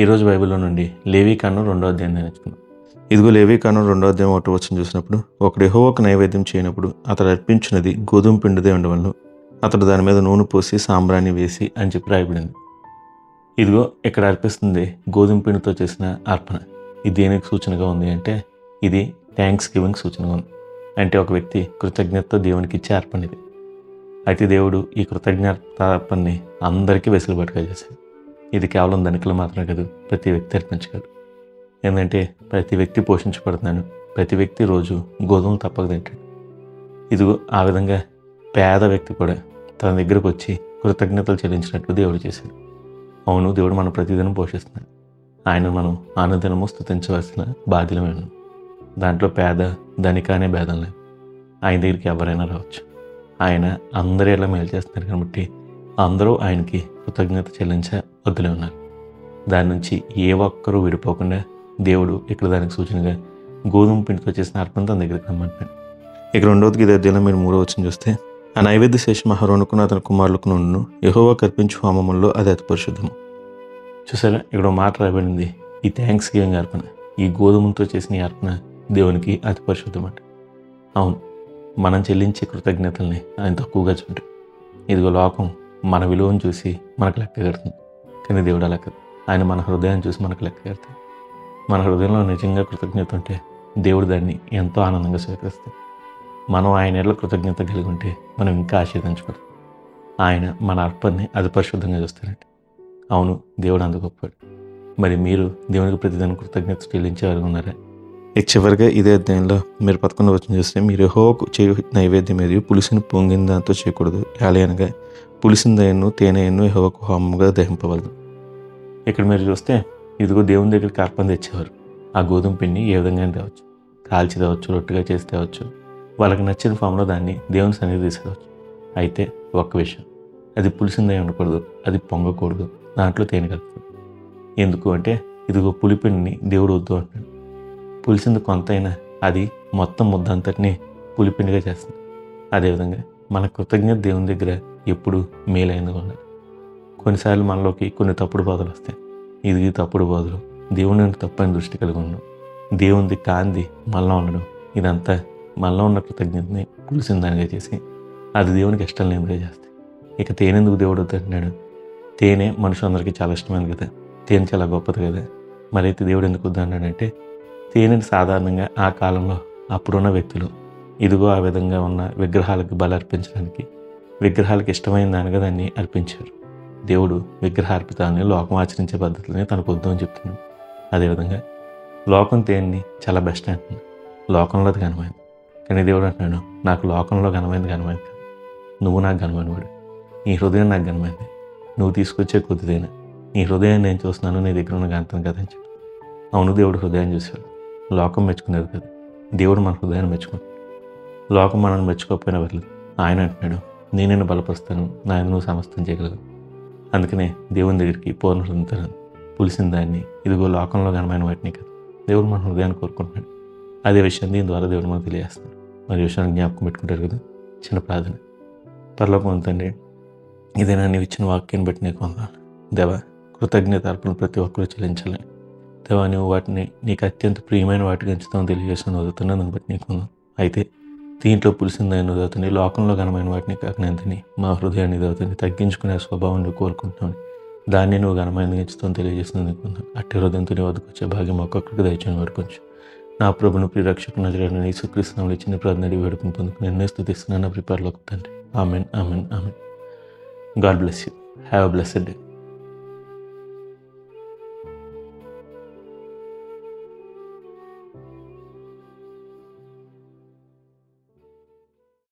ఈరోజు బైబిల్లో నుండి లేవీకాండం 2వ అధ్యాయం నేర్చుకున్నాం. ఇదిగో లేవీకాండం 2వ అధ్యాయం 1వ వచనం చూసినప్పుడు, ఒకడు యెహోవాకు నైవేద్యం చేయనప్పుడు అతడు అర్పించినది గోధుమ పిండిదే ఉండవలను, అతడు దాని మీద నూనె పోసి సాంబ్రాణి వేసి అని చెప్పి రాయబడింది. ఇదిగో ఇక్కడ అర్పిస్తుంది గోధుమ పిండితో చేసిన అర్పణ. ఇది దేనికి సూచనగా ఉంది అంటే, ఇది థ్యాంక్స్ గివింగ్ సూచనగా ఉంది. అంటే ఒక వ్యక్తి కృతజ్ఞతతో దేవునికి ఇచ్చే అర్పణ ఇది. అయితే దేవుడు ఈ కృతజ్ఞత అర్పణని అందరికీ వెసులుబాటుగా చేశాడు. ఇది కేవలం ధనికులు మాత్రమే కాదు, ప్రతి వ్యక్తి అర్పించగలరు. ఏంటంటే ప్రతి వ్యక్తి పోషించబడుతున్నాడు, ప్రతి వ్యక్తి రోజు గోధుమలు తప్పక తింటాడు. ఇదిగో ఆ విధంగా పేద వ్యక్తి కూడా తన దగ్గరకు వచ్చి కృతజ్ఞతలు చెల్లించినట్లు దేవుడు చేశాడు. అవును, దేవుడు మనం ప్రతిదినం పోషిస్తున్నాడు. ఆయన మనం అనుదినము స్తుతించవలసిన బాధ్యతమే ఉన్నాం. దాంట్లో పేద ధనిక అనే భేదం లేదు. ఆయన దగ్గరికి ఎవరైనా రావచ్చు. ఆయన అందరూ ఇలా మేలు చేస్తున్నారు కాబట్టి అందరూ ఆయనకి కృతజ్ఞత చెల్లించే వద్దులే ఉన్నారు. దాని నుంచి ఏ ఒక్కరూ విడిపోకుండా దేవుడు ఇక్కడ దానికి సూచనగా గోధుమ పిండితో చేసిన అర్పణ తన దగ్గరికి రమ్మంటున్నాడు. ఇక 2వ అధ్యాయంలో మీరు 3వ వచనం చూస్తే, ఆ నైవేద్య శేషం అహరోనుకును అతని కుమారులకు నుండి యెహోవాకు అర్పించు హోమములో అది అతి పరిశుద్ధము. చూసారా, ఇక్కడ మాట రాయబడింది, ఈ థ్యాంక్స్ గివింగ్ అర్పణ, ఈ గోధుమతో చేసిన ఈ అర్పణ దేవునికి అతి పరిశుద్ధమాట. అవును, మనం చెల్లించే కృతజ్ఞతల్ని ఆయన తక్కువగా చూడు. ఇదిగో లోకం మన విలువను చూసి మనకు లెక్క కడుతుంది, కానీ దేవుడు అలా కాదు. ఆయన మన హృదయాన్ని చూసి మనకు లెక్క కడతాడు. మన హృదయంలో నిజంగా కృతజ్ఞత ఉంటే దేవుడు దాన్ని ఎంతో ఆనందంగా స్వీకరిస్తాడు. మనం ఆయన ఎడల కృతజ్ఞత కలిగి ఉంటే మనం ఇంకా ఆశీర్వదించబడతాం. ఆయన మన అర్పణని అది పరిశుద్ధంగా చూస్తారంటే. అవును, దేవుడు అంత గొప్పవాడు. మరి మీరు దేవునికి ప్రతిదాని కృతజ్ఞత చెల్లించేవారు ఉన్నారా? ఇక చివరిగా ఇదే అధ్యాయంలో మీరు 11వ వచనం చూస్తే, మీరు యెహోవాకు చేయు నైవేద్యం మీద పులిసిన పొంగిన దాంతో చేయకూడదు, అనగా పులిసిన దయను తేనెను యెహోవాకు హోమంగా దహింపవలదు. ఇక్కడ మీరు చూస్తే ఇదిగో దేవుని దగ్గరికి అర్పణ తెచ్చేవారు. ఆ గోధుమ పిండి ఏ విధంగా తేవచ్చు, కాల్చి తేవచ్చు, రొట్టెగా చేసి తేవచ్చు, వాళ్ళకి నచ్చిన ఫామ్లో దాన్ని దేవుని సన్నిధి తీసుకురావచ్చు. అయితే ఒక్క విషయం, అది పులిసిందై ఉండకూడదు, అది పొంగకూడదు, దాంట్లో తేనె కలుపుతుంది. ఎందుకు అంటే ఇదిగో పులిపిండిని దేవుడు వద్దు అంటాడు. పులిసింది కొంతైనా అది మొత్తం ముద్ద అంతటిని పులిపిండిగా చేస్తుంది. అదేవిధంగా మన కృతజ్ఞత దేవుని దగ్గర ఎప్పుడు మేలైనగా ఉండాలి. కొన్నిసార్లు మనలోకి కొన్ని తప్పుడు బోధలు వస్తాయి. ఇది తప్పుడు బోధలు, దేవుని తప్పని దృష్టి కలిగి ఉండడం, దేవునిది కాంది మనలో ఉండడం, ఇదంతా మనలో ఉన్న కృతజ్ఞతని పులిసిన దానిగా చేసి అది దేవునికి ఇష్టం లేనిదిగా చేస్తాయి. ఇక తేనెందుకు దేవుడు వద్దంటున్నాడు? తేనె మనుషులందరికీ చాలా ఇష్టమైనది కదా, తేనె చాలా గొప్పది కదా. మరైతే దేవుడు ఎందుకు వద్దన్నాడంటే, తేనెని సాధారణంగా ఆ కాలంలో అప్పుడున్న వ్యక్తులు ఇదిగో ఆ విధంగా ఉన్న విగ్రహాలకు బలి అర్పించడానికి, విగ్రహాలకు ఇష్టమైన దానిగా దాన్ని అర్పించారు. దేవుడు విగ్రహార్పితాన్ని లోకం ఆచరించే పద్ధతులని తనకు వద్దు అని చెప్తున్నాడు. అదేవిధంగా లోకం తేనెని చాలా బెస్ట్ అంటున్నాడు, లోకంలో అది ఘనమైంది. కానీ దేవుడు అంటున్నాడు, నాకు లోకంలో ఘనమైంది కాదు, నువ్వు నాకు ఘనమైన వాడు, నీ హృదయం నాకు ఘనమైంది, నువ్వు తీసుకొచ్చే కొద్దిదైనా నీ హృదయాన్ని నేను చూస్తున్నాను, నీ దగ్గర ఉన్న గంతం కదా అని చెప్పి. అవును, దేవుడు హృదయాన్ని చూశాడు. లోకం మెచ్చుకునేది కదా, దేవుడు మన హృదయాన్ని మెచ్చుకున్నాడు. లోకం మనల్ని మెచ్చుకోకపోయినా పర్లేదు, ఆయన అంటున్నాడు, నేను నిన్ను బలపరుస్తాను, నువ్వు సమస్తం చేయగలవు. అందుకనే దేవుని దగ్గరికి పూర్ణ హృదయంతో పులిసిన దాన్ని, ఇదిగో లోకంలో ఘనమైన వాటిని కదా, దేవుడు మన హృదయాన్ని కోరుకుంటున్నాడు. అదే విషయం దీని ద్వారా దేవుడు మనకు తెలియజేస్తాడు. మరి విషయాన్ని జ్ఞాపకం పెట్టుకుంటారు కదా. చిన్న ప్రార్థన. పరలోకం తండ్రి, ఇదేనా నీవు ఇచ్చిన వాక్యాన్ని బట్టి నీకు వందనాలు. దేవా, కృతజ్ఞత అర్పణ ప్రతి ఒక్కరూ చెల్లించాలని. దేవా, నువ్వు వాటిని నీకు అత్యంత ప్రియమైన వాటికి ఎంచుతామని తెలియజేసిన వదులుతున్నాను బట్టి నీకు వందనాలు. అయితే దీంట్లో పులిసిందని చదువుతుంది, లోకంలో ఘనమైన వాటిని కాకనంతని మా హృదయాన్ని చదువుతుంది తగ్గించుకునే స్వభావం నువ్వు కోరుకుంటున్నాను. దాన్ని నువ్వు ఘనమైన ఎంచుతామని తెలియజేసినందుకు అట్టి హృదయంతో నీ వద్దకు వచ్చే భాగ్యం ఒక్కొక్కరికి దయచేయని వేడుకొంచు. నా ప్రభును ప్రియరక్షకుని నజరేయుడైన యేసుక్రీస్తు నామములో ఇచ్చిన ప్రార్థన వేడుకుని పొందుకు నిన్నే స్తుతిస్తున్నాను ప్రిపేర్లోకి తండ్రి. Amen, amen, amen. God bless you. Have a blessed day.